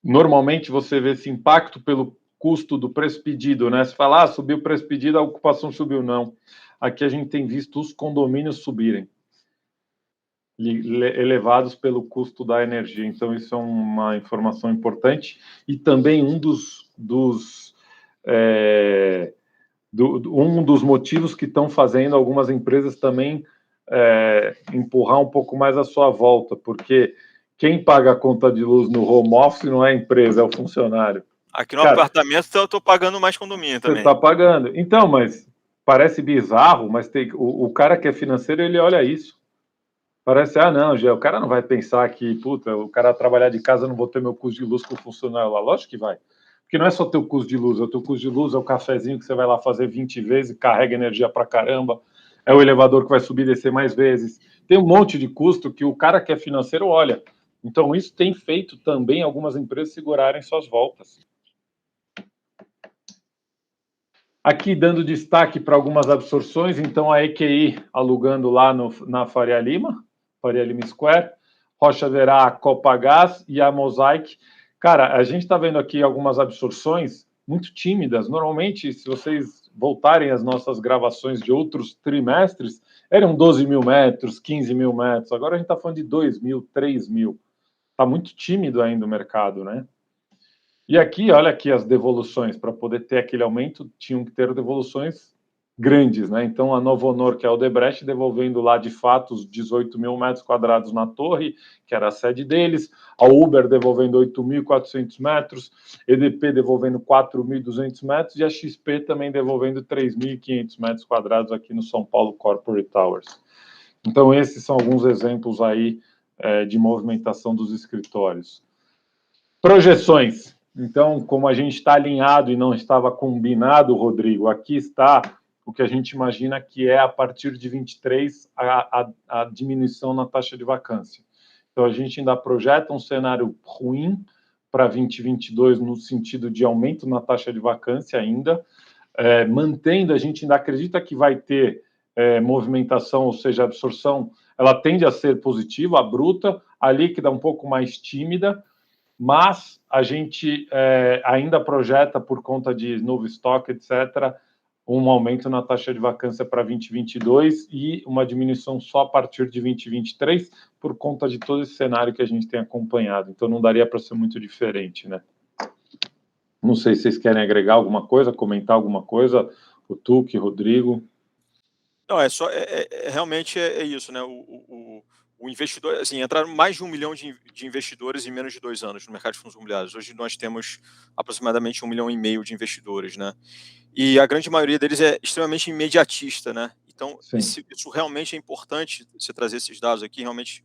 Normalmente, você vê esse impacto pelo custo do preço pedido, né? Você fala, subiu o preço pedido, a ocupação subiu. Não. Aqui a gente tem visto os condomínios subirem, elevados pelo custo da energia. Então, isso é uma informação importante. E também um dos motivos que estão fazendo algumas empresas também empurrar um pouco mais a sua volta, porque quem paga a conta de luz no home office não é a empresa, é o funcionário. Aqui no apartamento eu estou pagando mais condomínio também. Você está pagando. Então, mas parece bizarro, mas o cara que é financeiro, ele olha isso. Parece, não, Gê, o cara não vai pensar que, puta, o cara trabalhar de casa, não vou ter meu custo de luz com o funcionário lá. Lógico que vai. Porque não é só teu custo de luz, é o teu custo de luz, é o cafezinho que você vai lá fazer 20 vezes, carrega energia pra caramba, é o elevador que vai subir e descer mais vezes. Tem um monte de custo que o cara que é financeiro olha. Então, isso tem feito também algumas empresas segurarem suas voltas. Aqui, dando destaque para algumas absorções, então a EQI alugando lá na Faria Lima Square, Rocha Verá, Copagaz e a Mosaic. Cara, a gente está vendo aqui algumas absorções muito tímidas. Normalmente, se vocês voltarem às nossas gravações de outros trimestres, eram 12 mil metros, 15 mil metros. Agora a gente está falando de 2 mil, 3 mil. Está muito tímido ainda o mercado, né? E aqui, olha aqui as devoluções. Para poder ter aquele aumento, tinham que ter devoluções grandes, né? Então, a Novo Honor, que é a Odebrecht, devolvendo lá, de fato, os 18 mil metros quadrados na torre, que era a sede deles, a Uber devolvendo 8.400 metros, EDP devolvendo 4.200 metros e a XP também devolvendo 3.500 metros quadrados aqui no São Paulo Corporate Towers. Então, esses são alguns exemplos aí de movimentação dos escritórios. Projeções. Então, como a gente está alinhado e não estava combinado, Rodrigo, aqui está o que a gente imagina que é, a partir de 23, a diminuição na taxa de vacância. Então, a gente ainda projeta um cenário ruim para 2022, no sentido de aumento na taxa de vacância ainda, mantendo, a gente ainda acredita que vai ter movimentação, ou seja, a absorção, ela tende a ser positiva, a bruta, a líquida um pouco mais tímida, mas a gente ainda projeta, por conta de novo estoque, etc., um aumento na taxa de vacância para 2022 e uma diminuição só a partir de 2023, por conta de todo esse cenário que a gente tem acompanhado. Então, não daria para ser muito diferente, né? Não sei se vocês querem agregar alguma coisa, comentar alguma coisa, o Tuque, Rodrigo. Não, realmente é isso, né? O investidor, assim, entraram mais de 1 milhão de investidores em menos de 2 anos no mercado de fundos imobiliários. Hoje nós temos aproximadamente 1,5 milhão de investidores, né? E a grande maioria deles é extremamente imediatista, né? Então, isso realmente é importante, você trazer esses dados aqui, realmente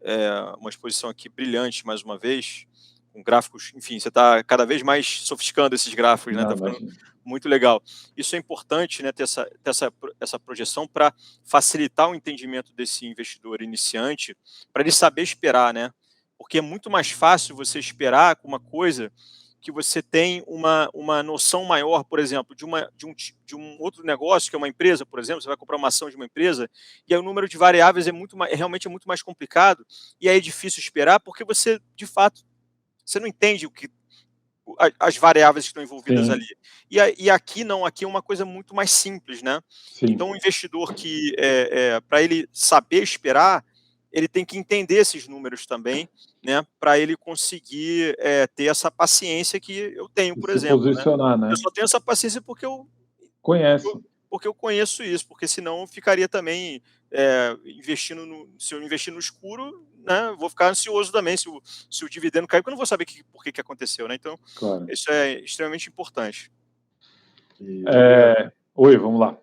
é uma exposição aqui brilhante, mais uma vez, com gráficos, enfim, você está cada vez mais sofisticando esses gráficos, né? Está ficando muito legal. Isso é importante, né, ter essa projeção para facilitar o entendimento desse investidor iniciante, para ele saber esperar, né? Porque é muito mais fácil você esperar com uma coisa que você tem uma noção maior, por exemplo, de um outro negócio, que é uma empresa, por exemplo, você vai comprar uma ação de uma empresa, e aí o número de variáveis realmente é muito mais complicado, e aí é difícil esperar, porque você, de fato, você não entende as variáveis que estão envolvidas ali. E aqui não, aqui é uma coisa muito mais simples, né? Então, o investidor que, para ele saber esperar, ele tem que entender esses números também, né? Para ele conseguir ter essa paciência que eu tenho, por exemplo. Posicionar, né? Eu só tenho essa paciência porque eu conheço isso, porque senão eu ficaria também se eu investir no escuro, né, vou ficar ansioso também se o dividendo cair, porque eu não vou saber por que aconteceu, né? Então, isso é extremamente importante. Oi, vamos lá.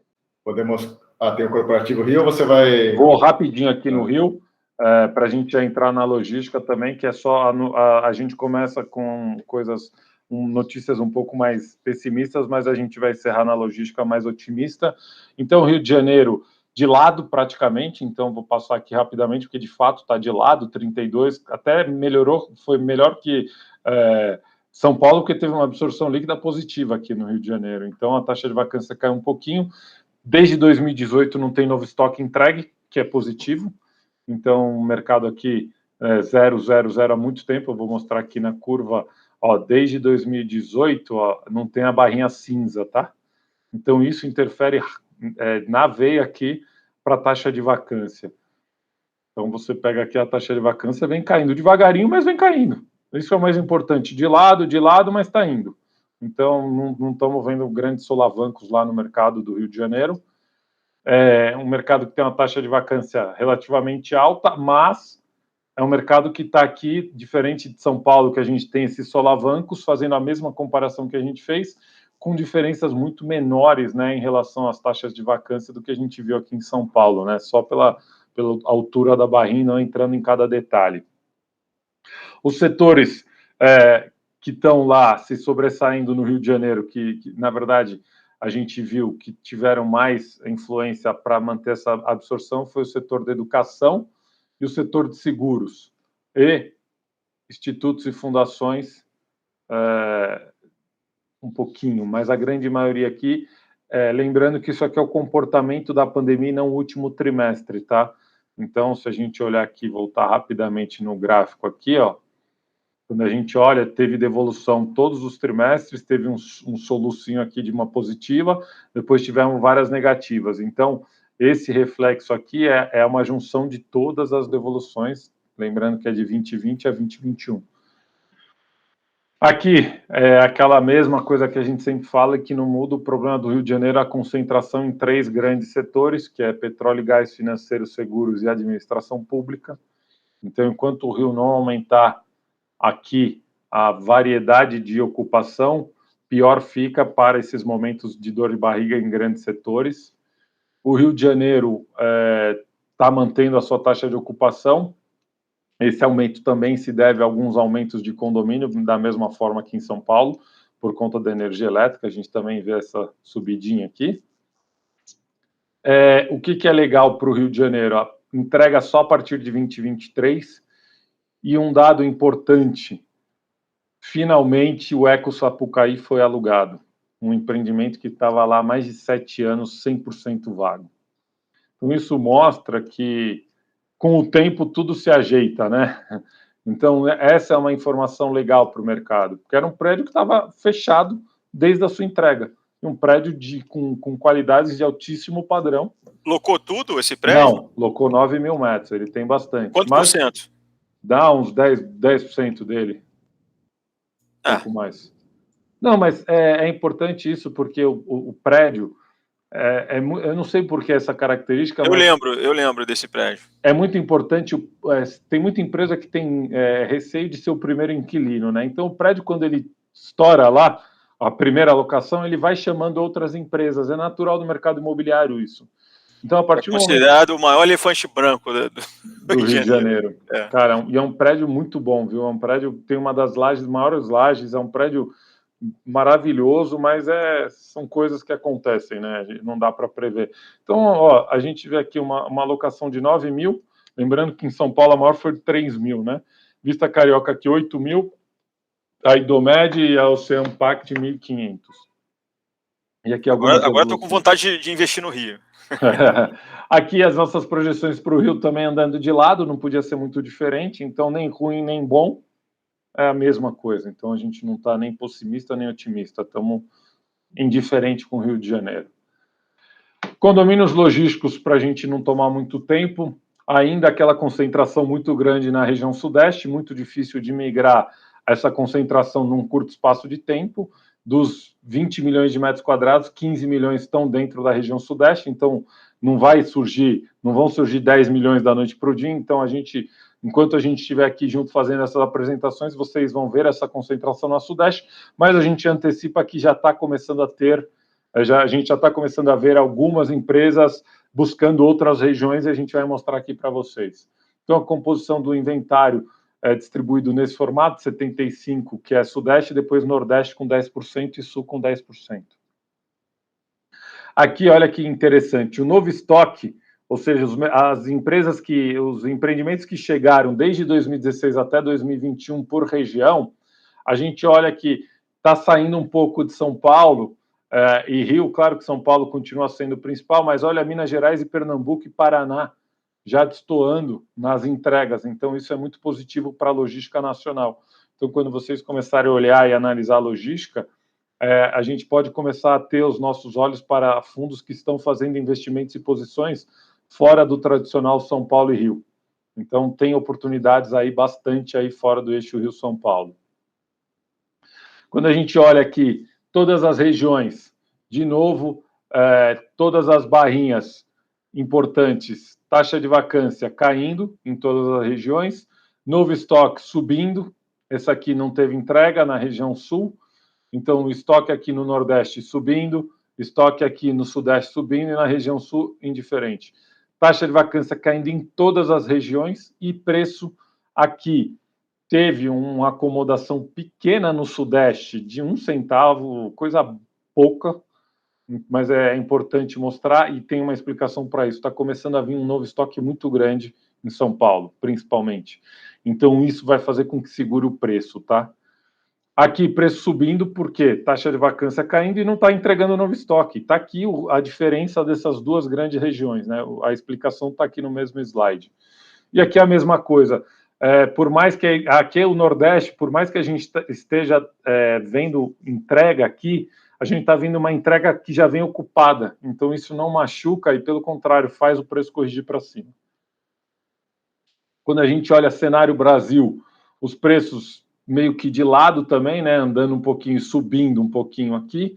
Podemos... tem o Corporativo Rio, você vai... Vou rapidinho aqui no Rio, para a gente já entrar na logística também, que é só... A gente começa com notícias um pouco mais pessimistas, mas a gente vai encerrar na logística mais otimista. Então, Rio de Janeiro, de lado praticamente, então vou passar aqui rapidamente, porque de fato está de lado, 32, até melhorou, foi melhor que São Paulo, porque teve uma absorção líquida positiva aqui no Rio de Janeiro, então a taxa de vacância caiu um pouquinho. Desde 2018 não tem novo estoque entregue, que é positivo, então o mercado aqui 0, 0, 0 há muito tempo, eu vou mostrar aqui na curva. Desde 2018, não tem a barrinha cinza, tá? Então, isso interfere na veia aqui para a taxa de vacância. Então, você pega aqui a taxa de vacância, vem caindo devagarinho, mas vem caindo. Isso é o mais importante. De lado, mas está indo. Então, não estamos vendo grandes solavancos lá no mercado do Rio de Janeiro. É um mercado que tem uma taxa de vacância relativamente alta, mas é um mercado que está aqui, diferente de São Paulo, que a gente tem esses solavancos, fazendo a mesma comparação que a gente fez, com diferenças muito menores, né, em relação às taxas de vacância do que a gente viu aqui em São Paulo, né, só pela altura da barrinha, não entrando em cada detalhe. Os setores que estão lá se sobressaindo no Rio de Janeiro, que na verdade a gente viu que tiveram mais influência para manter essa absorção, foi o setor da educação e o setor de seguros e institutos e fundações, um pouquinho, mas a grande maioria aqui, lembrando que isso aqui é o comportamento da pandemia no último trimestre, tá? Então, se a gente olhar aqui, voltar rapidamente no gráfico aqui, quando a gente olha, teve devolução todos os trimestres, teve um solucinho aqui de uma positiva, depois tivemos várias negativas. Então, esse reflexo aqui é uma junção de todas as devoluções, lembrando que é de 2020 a 2021. Aqui é aquela mesma coisa que a gente sempre fala, que não muda. O problema do Rio de Janeiro é a concentração em 3 grandes setores, que é petróleo e gás, financeiros, seguros e administração pública. Então, enquanto o Rio não aumentar aqui a variedade de ocupação, pior fica para esses momentos de dor de barriga em grandes setores. O Rio de Janeiro está mantendo a sua taxa de ocupação. Esse aumento também se deve a alguns aumentos de condomínio, da mesma forma que em São Paulo, por conta da energia elétrica. A gente também vê essa subidinha aqui. O que é legal para o Rio de Janeiro? A entrega só a partir de 2023. E um dado importante, finalmente o Eco Sapucaí foi alugado. Um empreendimento que estava lá há mais de 7 anos, 100% vago. Então isso mostra que com o tempo tudo se ajeita, né? Então essa é uma informação legal para o mercado, porque era um prédio que estava fechado desde a sua entrega. Um prédio com qualidades de altíssimo padrão. Locou tudo esse prédio? Não, locou 9 mil metros, ele tem bastante. Quanto por cento? Dá uns 10% dele. Um pouco mais. Não, mas é importante isso, porque o prédio, eu não sei por que essa característica. Eu lembro desse prédio. É muito importante, tem muita empresa que tem receio de ser o primeiro inquilino, né? Então o prédio, quando ele estoura lá, a primeira locação, ele vai chamando outras empresas. É natural do mercado imobiliário isso. Então, a partir do momento... considerado o maior elefante branco do Rio de Janeiro. Cara, e é um prédio muito bom, viu? É um prédio, tem uma das maiores lajes, é um prédio maravilhoso, mas são coisas que acontecem, né? Não dá para prever. Então, ó, a gente vê aqui uma alocação de 9 mil, lembrando que em São Paulo a maior foi de 3 mil, né? Vista Carioca aqui 8 mil, a Idomed e a Ocean Pact 1.500. E aqui agora estou com vontade de investir no Rio. Aqui as nossas projeções para o Rio também andando de lado, não podia ser muito diferente, então nem ruim nem bom, é a mesma coisa. Então a gente não está nem pessimista nem otimista, estamos indiferente com o Rio de Janeiro. Condomínios logísticos, para a gente não tomar muito tempo, ainda aquela concentração muito grande na região sudeste, muito difícil de migrar essa concentração num curto espaço de tempo. Dos 20 milhões de metros quadrados, 15 milhões estão dentro da região sudeste, então não vão surgir 10 milhões da noite para o dia. Então enquanto a gente estiver aqui junto fazendo essas apresentações, vocês vão ver essa concentração na sudeste, mas a gente antecipa que já está começando a ter, a gente já está começando a ver algumas empresas buscando outras regiões e a gente vai mostrar aqui para vocês. Então a composição do inventário é distribuído nesse formato, 75%, que é Sudeste, depois Nordeste com 10% e Sul com 10%. Aqui, olha que interessante, o novo estoque, ou seja, as empresas os empreendimentos que chegaram desde 2016 até 2021 por região, a gente olha que está saindo um pouco de São Paulo e Rio, claro que São Paulo continua sendo o principal, mas olha Minas Gerais e Pernambuco e Paraná, já destoando nas entregas. Então, isso é muito positivo para a logística nacional. Então, quando vocês começarem a olhar e analisar a logística, a gente pode começar a ter os nossos olhos para fundos que estão fazendo investimentos e posições fora do tradicional São Paulo e Rio. Então, tem oportunidades aí bastante aí fora do eixo Rio-São Paulo. Quando a gente olha aqui, todas as regiões, de novo, todas as barrinhas importantes, taxa de vacância caindo em todas as regiões, novo estoque subindo, esse aqui não teve entrega na região sul, então o estoque aqui no Nordeste subindo, estoque aqui no Sudeste subindo e na região sul indiferente. Taxa de vacância caindo em todas as regiões e preço aqui teve uma acomodação pequena no Sudeste de 1 centavo, coisa pouca, mas é importante mostrar e tem uma explicação para isso. Está começando a vir um novo estoque muito grande em São Paulo, principalmente. Então, isso vai fazer com que segure o preço, tá? Aqui, preço subindo, por quê? Taxa de vacância caindo e não está entregando novo estoque. Está aqui a diferença dessas duas grandes regiões, né? A explicação está aqui no mesmo slide. E aqui a mesma coisa. Por mais que aqui o Nordeste, por mais que a gente esteja vendo entrega aqui, a gente está vendo uma entrega que já vem ocupada. Então, isso não machuca e, pelo contrário, faz o preço corrigir para cima. Quando a gente olha cenário Brasil, os preços meio que de lado também, né, andando um pouquinho, subindo um pouquinho aqui.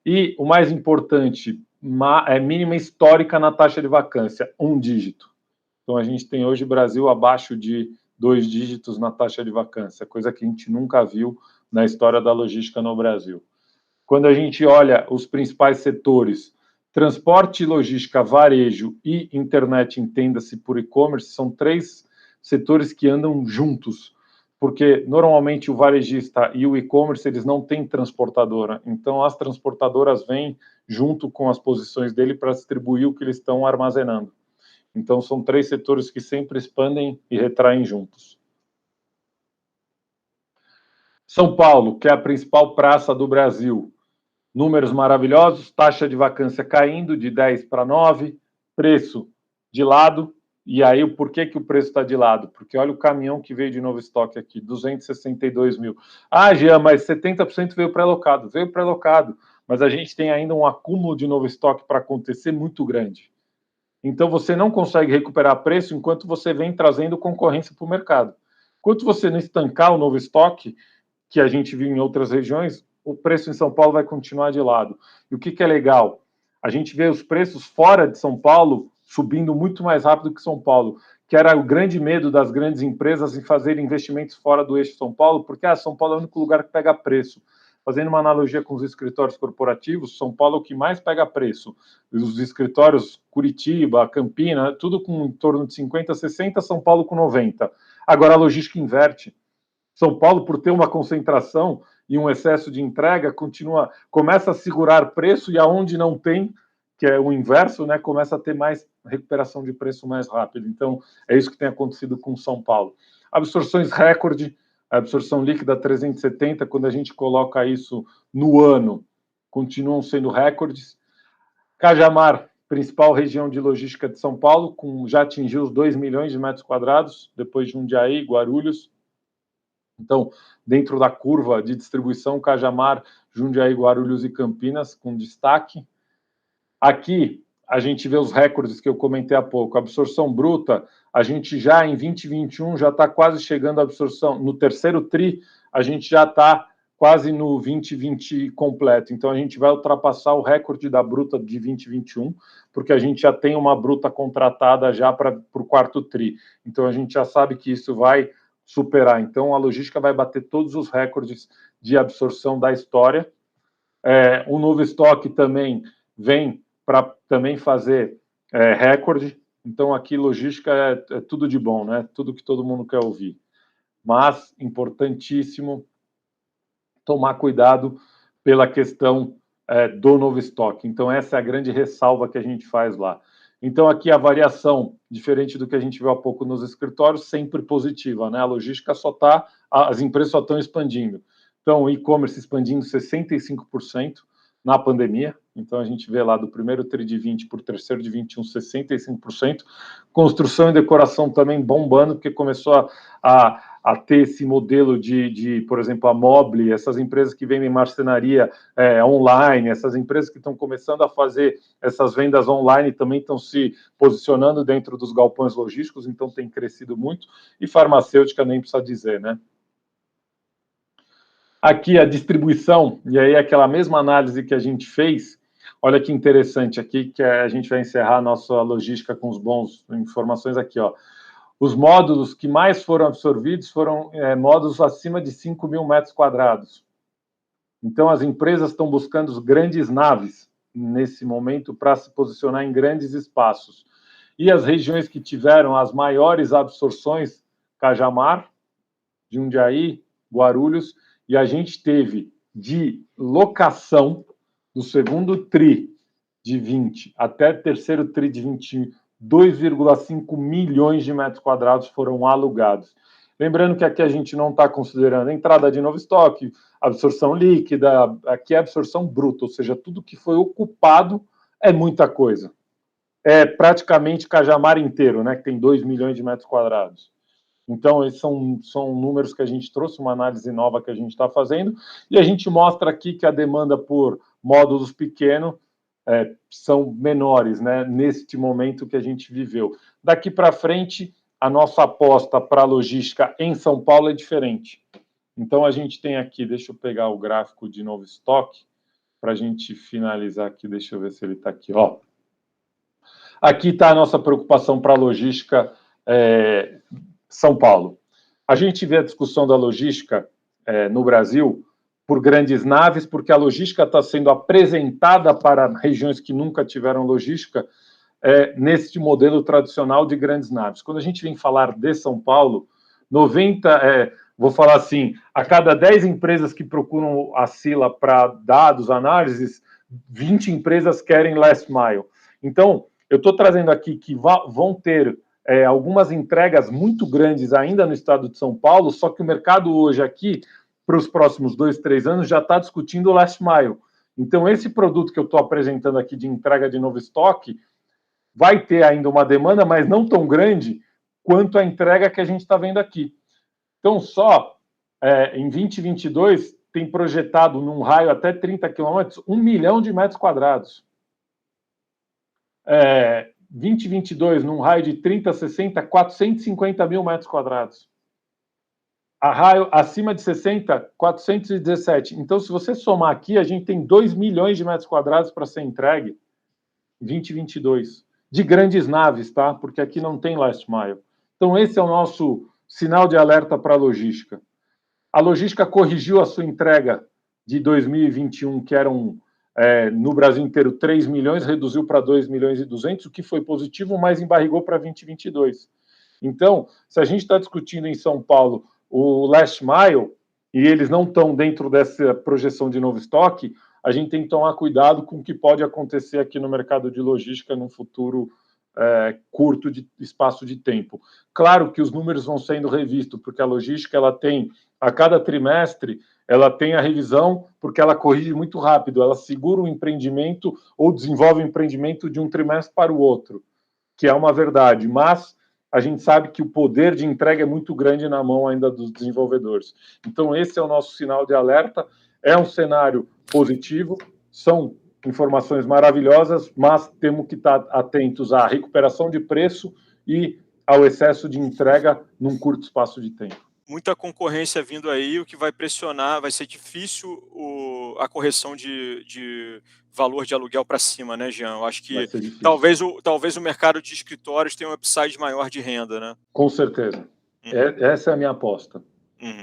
E o mais importante, mínima histórica na taxa de vacância, 1 dígito. Então, a gente tem hoje Brasil abaixo de 2 dígitos na taxa de vacância, coisa que a gente nunca viu na história da logística no Brasil. Quando a gente olha os principais setores, transporte, logística, varejo e internet, entenda-se por e-commerce, são 3 setores que andam juntos, porque normalmente o varejista e o e-commerce eles não têm transportadora, então as transportadoras vêm junto com as posições dele para distribuir o que eles estão armazenando. Então são 3 setores que sempre expandem e retraem juntos. São Paulo, que é a principal praça do Brasil, números maravilhosos, taxa de vacância caindo de 10 para 9, preço de lado. E aí, por que o preço está de lado? Porque olha o caminhão que veio de novo estoque aqui, 262 mil. Ah, Jean, mas 70% veio pré-locado. Veio pré-locado, mas a gente tem ainda um acúmulo de novo estoque para acontecer muito grande. Então, você não consegue recuperar preço enquanto você vem trazendo concorrência para o mercado. Enquanto você não estancar o novo estoque, que a gente viu em outras regiões, o preço em São Paulo vai continuar de lado. E o que é legal? A gente vê os preços fora de São Paulo subindo muito mais rápido que São Paulo, que era o grande medo das grandes empresas em fazer investimentos fora do eixo São Paulo, porque São Paulo é o único lugar que pega preço. Fazendo uma analogia com os escritórios corporativos, São Paulo é o que mais pega preço. Os escritórios Curitiba, Campinas, tudo com em torno de 50, 60, São Paulo com 90. Agora a logística inverte. São Paulo, por ter uma concentração e um excesso de entrega, começa a segurar preço e aonde não tem, que é o inverso, né, começa a ter mais recuperação de preço mais rápido. Então, é isso que tem acontecido com São Paulo. Absorções recorde, a absorção líquida 370, quando a gente coloca isso no ano, continuam sendo recordes. Cajamar, principal região de logística de São Paulo, já atingiu os 2 milhões de metros quadrados, depois de Jundiaí, Guarulhos. Então, dentro da curva de distribuição, Cajamar, Jundiaí, Guarulhos e Campinas, com destaque. Aqui, a gente vê os recordes que eu comentei há pouco. A absorção bruta, a gente já em 2021 já está quase chegando à absorção. No terceiro TRI, a gente já está quase no 2020 completo. Então, a gente vai ultrapassar o recorde da bruta de 2021, porque a gente já tem uma bruta contratada já para o quarto TRI. Então, a gente já sabe que isso vai superar. Então, a logística vai bater todos os recordes de absorção da história. Um novo estoque também vem para também fazer recorde. Então, aqui, logística é tudo de bom, né? Tudo que todo mundo quer ouvir. Mas, importantíssimo, tomar cuidado pela questão do novo estoque. Então, essa é a grande ressalva que a gente faz lá. Então, aqui a variação, diferente do que a gente viu há pouco nos escritórios, sempre positiva, né? A logística as empresas só estão expandindo. Então, o e-commerce expandindo 65% na pandemia. Então, a gente vê lá do primeiro TRI de 20 para o terceiro de 21, 65%. Construção e decoração também bombando, porque começou a ter esse modelo por exemplo, a Mobile, essas empresas que vendem marcenaria online, essas empresas que estão começando a fazer essas vendas online também estão se posicionando dentro dos galpões logísticos, então tem crescido muito. E farmacêutica nem precisa dizer, né? Aqui a distribuição, e aí aquela mesma análise que a gente fez, olha que interessante aqui, que a gente vai encerrar a nossa logística com os bons informações aqui, ó. Os módulos que mais foram absorvidos foram módulos acima de 5 mil metros quadrados. Então, as empresas estão buscando as grandes naves nesse momento para se posicionar em grandes espaços. E as regiões que tiveram as maiores absorções, Cajamar, Jundiaí, Guarulhos, e a gente teve de locação do segundo TRI de 20 até terceiro TRI de 21, 2,5 milhões de metros quadrados foram alugados. Lembrando que aqui a gente não está considerando entrada de novo estoque, absorção líquida, aqui é absorção bruta, ou seja, tudo que foi ocupado é muita coisa. É praticamente Cajamar inteiro, né, que tem 2 milhões de metros quadrados. Então, esses são números que a gente trouxe, uma análise nova que a gente está fazendo, e a gente mostra aqui que a demanda por módulos pequenos são menores, né, neste momento que a gente viveu. Daqui para frente, a nossa aposta para a logística em São Paulo é diferente. Então, a gente tem aqui, deixa eu pegar o gráfico de novo estoque, para a gente finalizar aqui, deixa eu ver se ele está aqui, ó. Aqui está a nossa preocupação para a logística São Paulo. A gente vê a discussão da logística no Brasil por grandes naves, porque a logística está sendo apresentada para regiões que nunca tiveram logística nesse modelo tradicional de grandes naves. Quando a gente vem falar de São Paulo, vou falar assim, a cada 10 empresas que procuram a Scylla para dados, análises, 20 empresas querem last mile. Então, eu estou trazendo aqui que vão ter algumas entregas muito grandes ainda no estado de São Paulo, só que o mercado hoje aqui, para os próximos 2, 3 anos, já está discutindo o last mile. Então, esse produto que eu estou apresentando aqui de entrega de novo estoque vai ter ainda uma demanda, mas não tão grande quanto a entrega que a gente está vendo aqui. Então, em 2022, tem projetado num raio até 30 quilômetros, 1 milhão de metros quadrados. 2022, num raio de 30, 60, 450 mil metros quadrados. A raio acima de 60, 417. Então, se você somar aqui, a gente tem 2 milhões de metros quadrados para ser entregue em 2022. De grandes naves, tá? Porque aqui não tem last mile. Então, esse é o nosso sinal de alerta para a logística. A logística corrigiu a sua entrega de 2021, que eram, no Brasil inteiro, 3 milhões, reduziu para 2 milhões e 200, o que foi positivo, mas embarrigou para 2022. Então, se a gente está discutindo em São Paulo o last mile, e eles não estão dentro dessa projeção de novo estoque, a gente tem que tomar cuidado com o que pode acontecer aqui no mercado de logística num futuro curto de espaço de tempo. Claro que os números vão sendo revistos, porque a logística ela tem, a cada trimestre, ela tem a revisão, porque ela corrige muito rápido, ela segura o empreendimento ou desenvolve o empreendimento de um trimestre para o outro, que é uma verdade, mas a gente sabe que o poder de entrega é muito grande na mão ainda dos desenvolvedores. Então, esse é o nosso sinal de alerta, é um cenário positivo, são informações maravilhosas, mas temos que estar atentos à recuperação de preço e ao excesso de entrega num curto espaço de tempo. Muita concorrência vindo aí, o que vai pressionar, vai ser difícil a correção de valor de aluguel para cima, né, Jean? Eu acho que talvez o mercado de escritórios tenha um upside maior de renda, né? Com certeza. Essa é a minha aposta.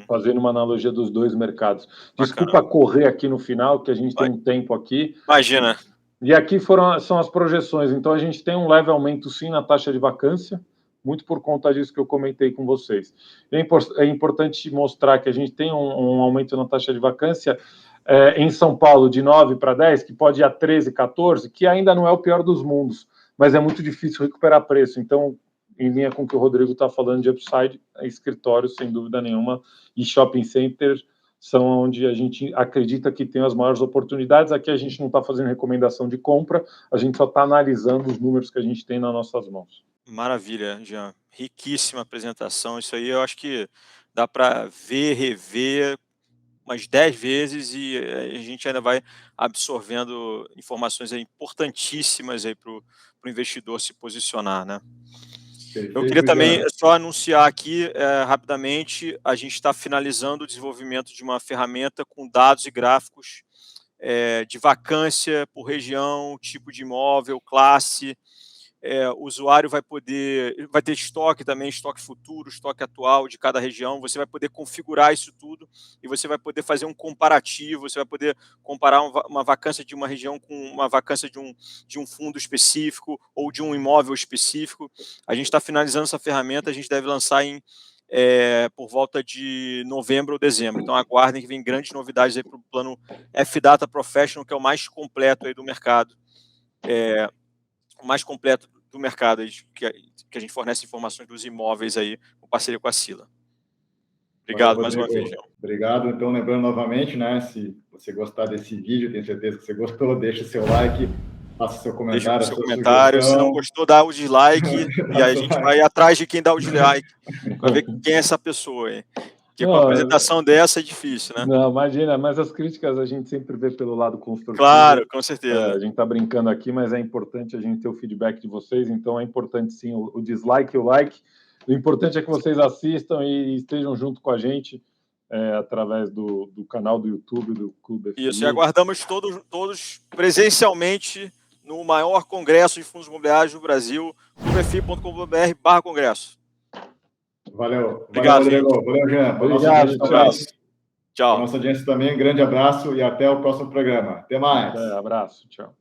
Fazendo uma analogia dos dois mercados. Desculpa correr aqui no final, que a gente tem um tempo aqui. Imagina. E aqui são as projeções. Então, a gente tem um leve aumento, sim, na taxa de vacância, muito por conta disso que eu comentei com vocês. É importante mostrar que a gente tem um aumento na taxa de vacância em São Paulo de 9 para 10, que pode ir a 13, 14, que ainda não é o pior dos mundos, mas é muito difícil recuperar preço. Então, em linha com o que o Rodrigo está falando de upside, escritórios, sem dúvida nenhuma, e shopping center são onde a gente acredita que tem as maiores oportunidades. Aqui a gente não está fazendo recomendação de compra, a gente só está analisando os números que a gente tem nas nossas mãos. Maravilha, Jean. Riquíssima apresentação. Isso aí eu acho que dá para ver, rever umas 10 vezes e a gente ainda vai absorvendo informações importantíssimas para o investidor se posicionar, né? Perfeito, eu queria também só anunciar aqui rapidamente, a gente está finalizando o desenvolvimento de uma ferramenta com dados e gráficos de vacância por região, tipo de imóvel, classe. O usuário vai ter estoque também, estoque futuro, estoque atual de cada região, você vai poder configurar isso tudo e você vai poder fazer um comparativo, você vai poder comparar uma vacância de uma região com uma vacância de um fundo específico ou de um imóvel específico. A gente está finalizando essa ferramenta, a gente deve lançar por volta de novembro ou dezembro, então aguardem que vem grandes novidades para o plano F-Data Professional, que é o mais completo aí do mercado. O mais completo do mercado, que a gente fornece informações dos imóveis aí, com parceria com a Scylla. Obrigado mais uma vez, João. Obrigado. Então, lembrando novamente, né, se você gostar desse vídeo, tenho certeza que você gostou, deixa seu like, faça seu comentário. Deixa seu comentário. Se não gostou, dá o dislike e aí a gente vai atrás de quem dá o dislike para ver quem é essa pessoa aí. Porque com a apresentação dessa é difícil, né? Não, imagina, mas as críticas a gente sempre vê pelo lado construtivo. Claro, com certeza. A gente está brincando aqui, mas é importante a gente ter o feedback de vocês, então é importante sim o dislike e o like. O importante é que vocês assistam e estejam junto com a gente através do canal do YouTube do Clube FI. Isso, e aguardamos todos presencialmente no maior congresso de fundos imobiliários do Brasil, clubefi.com.br/congresso. Valeu. Obrigado, Rodrigo. Valeu, Jean. Obrigado, tchau. Tchau. Nossa audiência também, grande abraço e até o próximo programa. Até mais. Abraço, tchau.